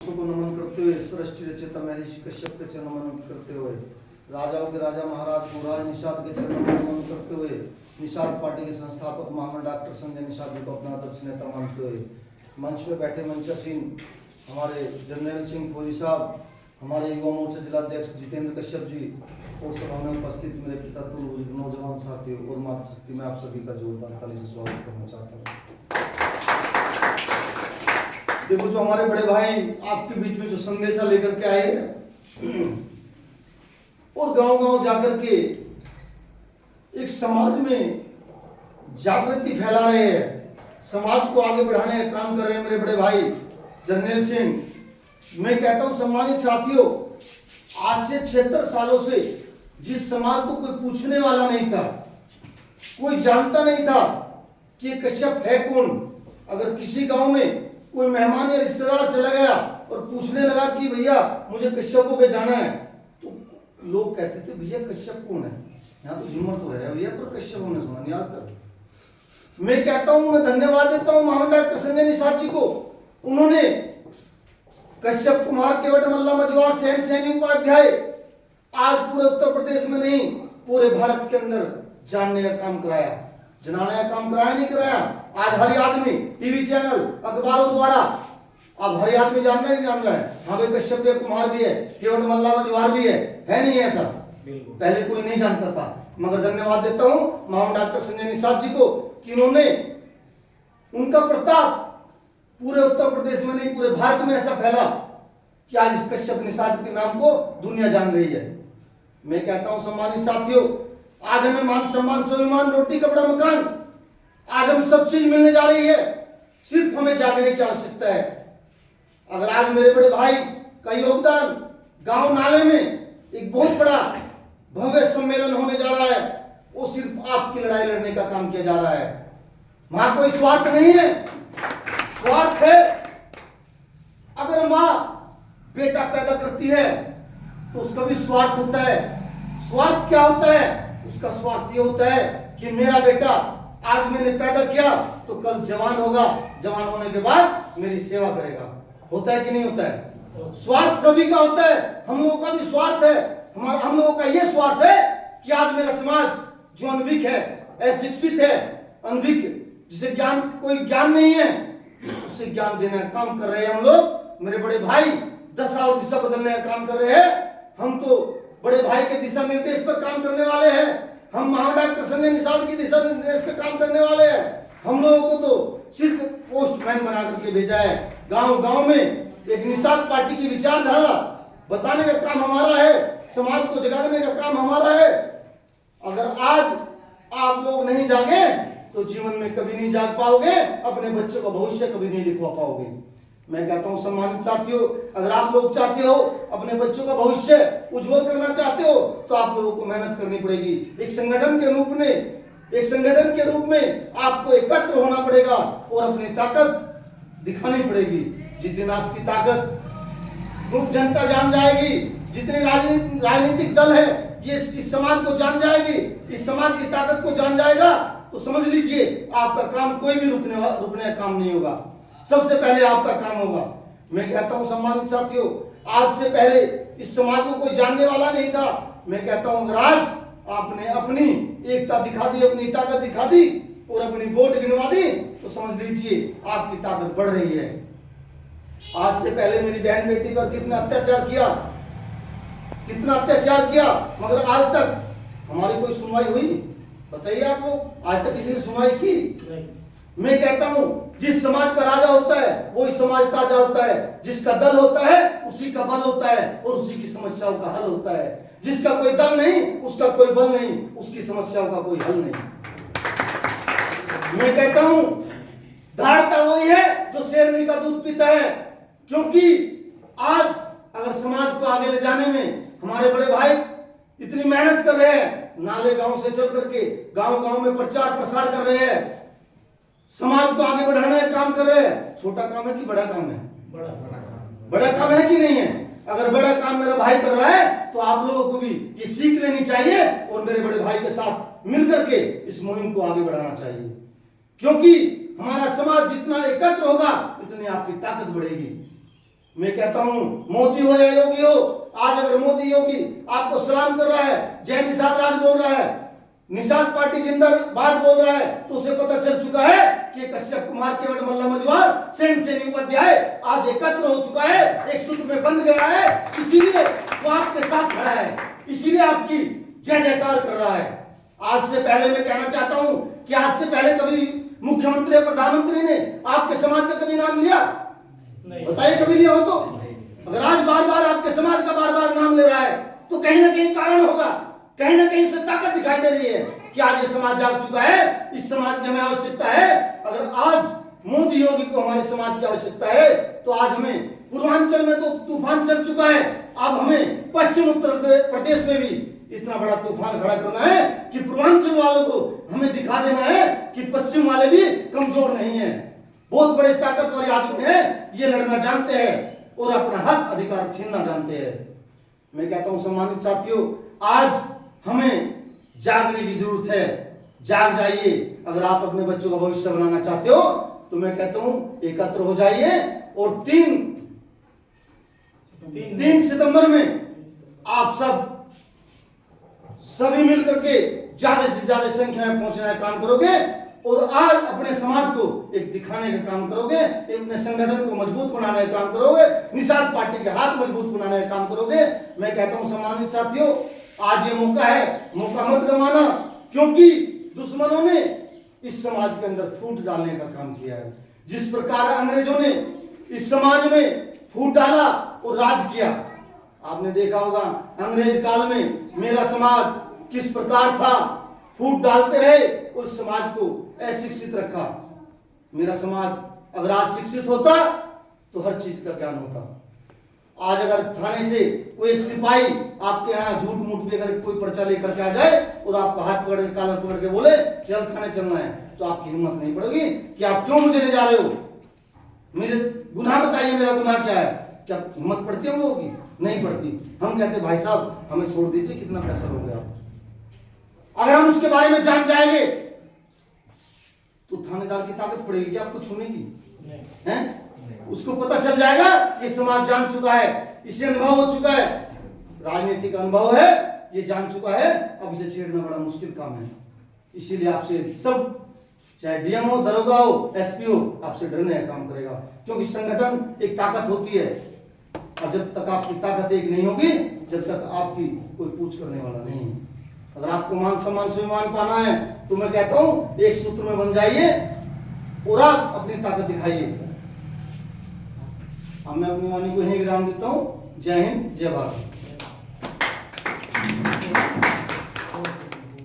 को नमन करते हुए सृष्टि रचयिता महर्षि कश्यप के चरण नमन करते हुए राजाओं के राजा महाराज गुरुराज निषाद के चरण नमन करते हुए निषाद पार्टी के संस्थापक महामंडल डॉक्टर संजय निषाद जी को अपना आदर्श नेता मानते हुए मंच पे बैठे मंचासीन हमारे जर्नैल सिंह फौजी साहब, हमारे युवा मोर्चा जिलाध्यक्ष जितेंद्र कश्यप जी और सभा में उपस्थित मेरे पिता नौजवान साथियों और मातृशक्ति में आप सभी का जोरदार ताली से स्वागत करना चाहता हूँ। देखो, जो हमारे बड़े भाई आपके बीच में जो संदेशा लेकर के आए हैं और गांव-गांव जाकर के एक समाज में जागृति फैला रहे हैं, समाज को आगे बढ़ाने का काम कर रहे हैं मेरे बड़े भाई जर्नैल सिंह। मैं कहता हूं सम्मानित साथियों, आज से 76 सालों से जिस समाज को कोई पूछने वाला नहीं था, कोई जानता नहीं था कि कश्यप है कौन, अगर किसी गांव में कोई मेहमान या रिश्तेदार चला गया और पूछने लगा कि भैया मुझे कश्यपों के जाना है, तो लोग कहते थे भैया कश्यप कौन है, यहाँ तो झूमर तो रहा है भैया, पर कश्यप हमने सुना नहीं आज तक। मैं कहता हूं, मैं धन्यवाद देता हूं महामंडल डॉक्टर संजय निषाद जी को। उन्होंने कश्यप कुमार केवट मल्ला मजवार सहन सैनी उपाध्याय आज पूरे उत्तर प्रदेश में नहीं पूरे भारत के अंदर जानने का काम कराया, जनाने का काम कराया नहीं कराया। आज हर आदमी टीवी चैनल अखबारों द्वारा अब हर आदमी जान रहा है हाँ भाई कश्यप कुमार भी है, केवट मल्ला मजवार भी है नहीं ऐसा, पहले कोई नहीं जानता था। मगर धन्यवाद देता हूं महामंडल डॉक्टर संजय निषाद जी को कि उन्होंने उनका प्रताप पूरे उत्तर प्रदेश में नहीं पूरे भारत में ऐसा फैला कि आज इस कश्यप निषाद के नाम को दुनिया जान रही है। मैं कहता हूं सम्मानित साथियों, आज हमें मान सम्मान स्वाभिमान रोटी कपड़ा मकान आज हम सब चीज मिलने जा रही है, सिर्फ हमें जागने की आवश्यकता है। अगर आज मेरे बड़े भाई का योगदान गांव नाले में एक बहुत बड़ा भव्य सम्मेलन होने जा रहा है, वो सिर्फ आपकी लड़ाई लड़ने का काम किया जा रहा है। वहां कोई स्वार्थ नहीं है, स्वार्थ है अगर मां बेटा पैदा करती है तो उसका भी स्वार्थ होता है। स्वार्थ क्या होता है? उसका स्वार्थ ये होता है कि मेरा बेटा आज मैंने पैदा किया तो कल जवान होगा, जवान होने के बाद मेरी सेवा करेगा। होता है कि नहीं होता है? स्वार्थ सभी का होता है, हम लोगों का भी स्वार्थ है। हम लोगों का ये स्वार्थ है कि आज मेरा समाज जो अनभिज्ञ है, अशिक्षित है, अनभिज्ञ जिसे ज्ञान कोई ज्ञान नहीं है, उसे ज्ञान देने का काम कर रहे हैं हम लोग। मेरे बड़े भाई दशा और दिशा बदलने का काम कर रहे हैं। हम तो बड़े भाई के दिशा निर्देश पर काम करने वाले हैं, हम महामंडल डॉक्टर संजय निषाद की दिशा निर्देश पे काम करने वाले हैं। हम लोगों को तो सिर्फ पोस्टमैन बना करके भेजा है। गांव गांव में एक निषाद पार्टी की विचारधारा बताने का काम हमारा है, समाज को जगाने का काम हमारा है। अगर आज आप लोग नहीं जागे तो जीवन में कभी नहीं जाग पाओगे, अपने बच्चों का भविष्य कभी नहीं लिखवा पाओगे। मैं कहता हूं सम्मानित साथियों, अगर आप लोग चाहते हो अपने बच्चों का भविष्य उज्जवल करना चाहते हो तो आप लोगों को मेहनत करनी पड़ेगी। एक संगठन के रूप में आपको एकत्र होना पड़ेगा और अपनी ताकत दिखानी पड़ेगी। जिस दिन आपकी ताकत जनता जान जाएगी, जितने राजनीतिक दल है ये इस समाज को जान जाएगी, इस समाज की ताकत को जान जाएगा, तो समझ लीजिए आपका काम कोई भी रुकने का काम नहीं होगा। सबसे पहले आपका काम होगा। मैं कहता हूं सम्मानित साथियों, आज से पहले इस समाज को कोई जानने वाला नहीं था। मैं कहता हूं अगर आज आपने अपनी एकता दिखा दी, अपनी ताकत दिखा दी और अपनी वोट गिनवा दी तो समझ लीजिए आपकी ताकत बढ़ रही है। आज से पहले मेरी बहन बेटी पर कितना अत्याचार किया, मगर आज तक हमारी कोई सुनवाई हुई? बताइए आप लोग, आज तक किसी ने सुनवाई की? मैं कहता हूं जिस समाज का राजा होता है वही समाज ताजा होता है, जिसका दल होता है उसी का बल होता है और उसी की समस्याओं का हल होता है। जिसका कोई दल नहीं, उसका कोई बल नहीं, उसकी समस्याओं का कोई हल नहीं। मैं कहता हूं धारता वही है जो शेरनी का दूध पीता है, क्योंकि आज अगर समाज को आगे ले जाने में हमारे बड़े भाई इतनी मेहनत कर रहे हैं, नाले गांव से चल करके गांव गांव में प्रचार प्रसार कर रहे हैं, समाज को आगे बढ़ाने का काम कर रहे हैं। छोटा काम है कि बड़ा काम है? बड़ा काम है कि नहीं है? अगर बड़ा काम मेरा भाई कर रहा है तो आप लोगों को भी ये सीख लेनी चाहिए और मेरे बड़े भाई के साथ मिलकर के इस मुहिम को आगे बढ़ाना चाहिए, क्योंकि हमारा समाज जितना एकत्र होगा उतनी आपकी ताकत बढ़ेगी। मैं कहता हूं मोदी हो या योगी हो, आज अगर मोदी योगी आपको सलाम कर रहा है, जय निषाद राज बोल रहा है, निषाद पार्टी जिंदाबाद बोल रहा है, तो उसे पता चल चुका है कि कश्यप कुमार, केवट मल्ला मजवार, सेन सेनी उपाध्याय आज एकत्र हो चुका है, एक सूत्र में बंध गया है, इसीलिए वो आपके साथ खड़ा है, इसीलिए आपकी जय जयकार कर रहा है। आज से पहले मैं कहना चाहता हूं कि आज से पहले कभी मुख्यमंत्री या प्रधानमंत्री ने आपके समाज का कभी नाम लिया? बताइए, कभी लिया हो? तो अगर आज बार बार आपके समाज का बार बार नाम ले रहा है तो कहीं ना कहीं कारण होगा, कहीं ना कहीं उसे ताकत दिखाई दे रही है कि आज ये समाज जाग चुका है, इस समाज की हमें आवश्यकता है। अगर आज मोदी योगी को हमारे समाज की आवश्यकता है तो आज हमें पूर्वांचल में तो तूफान चल चुका है, अब हमें पश्चिम उत्तर प्रदेश में भी इतना बड़ा तूफान खड़ा करना है कि पूर्वांचल वालों को हमें दिखा देना है कि पश्चिम वाले भी कमजोर नहीं है, बहुत बड़े ताकतवर आदमी हैं, ये लड़ना जानते हैं और अपना हक अधिकार छीनना जानते हैं। मैं कहता हूं सम्मानित साथियों, आज हमें जागने की जरूरत है, जाग जाइए। अगर आप अपने बच्चों का भविष्य बनाना चाहते हो तो मैं कहता हूं एकत्र हो जाइए और 3 सितंबर में आप सभी मिलकर के ज्यादा से ज्यादा संख्या में पहुंचने का काम करोगे और आज अपने समाज को एक दिखाने का काम करोगे, अपने संगठन को मजबूत बनाने का काम करोगे, निषाद पार्टी के हाथ मजबूत बनाने का काम करोगे। मैं कहता हूं सम्मानित साथियों, आज ये मौका है, मौका मत गंवाना, क्योंकि दुश्मनों ने इस समाज के अंदर फूट डालने का काम किया है। जिस प्रकार अंग्रेजों ने इस समाज में फूट डाला और राज किया, आपने देखा होगा अंग्रेज काल में मेरा समाज किस प्रकार था, फूट डालते रहे उस समाज को अशिक्षित रखा। मेरा समाज अगर आज शिक्षित होता तो हर चीज का ज्ञान होता। आज अगर थाने से कोई एक सिपाही आपके यहाँ झूठ मूठ पे अगर कोई पर्चा लेकर के आ जाए और आपका हाथ पकड़ के कॉलर पकड़ के बोले चल थाने चलना है, तो आपकी हिम्मत नहीं पड़ेगी कि आप क्यों मुझे ले जा रहे हो, मेरे गुनाह बताइए, मेरा गुनाह क्या है। क्या हिम्मत पड़ती है हम लोगों की? नहीं पड़ती। हम कहते भाई साहब हमें छोड़ दीजिए, कितना पैसा लोगे आप। अगर हम उसके बारे में जान जाएंगे तो थानेदार की ताकत पड़ेगी क्या आपको छूने की? हैं? उसको पता चल जाएगा कि समाज जान चुका है, इसे अनुभव हो चुका है, राजनीतिक अनुभव है, ये जान चुका है, अब इसे छेड़ना बड़ा मुश्किल काम है। इसीलिए आपसे सब, चाहे डीएम हो, दरोगा हो, एसपी हो, आपसे डरने का काम करेगा, क्योंकि संगठन एक ताकत होती है और जब तक आपकी ताकत एक नहीं होगी, जब तक आपकी कोई पूछ करने वाला नहीं है। अगर आपको मान सम्मान स्वाभिमान पाना है तो मैं कहता हूं एक सूत्र में बन जाइए और आप अपनी ताकत दिखाइए। अब मैं अपनी वाणी को यहीं विराम देता हूं। जय हिंद, जय भारत।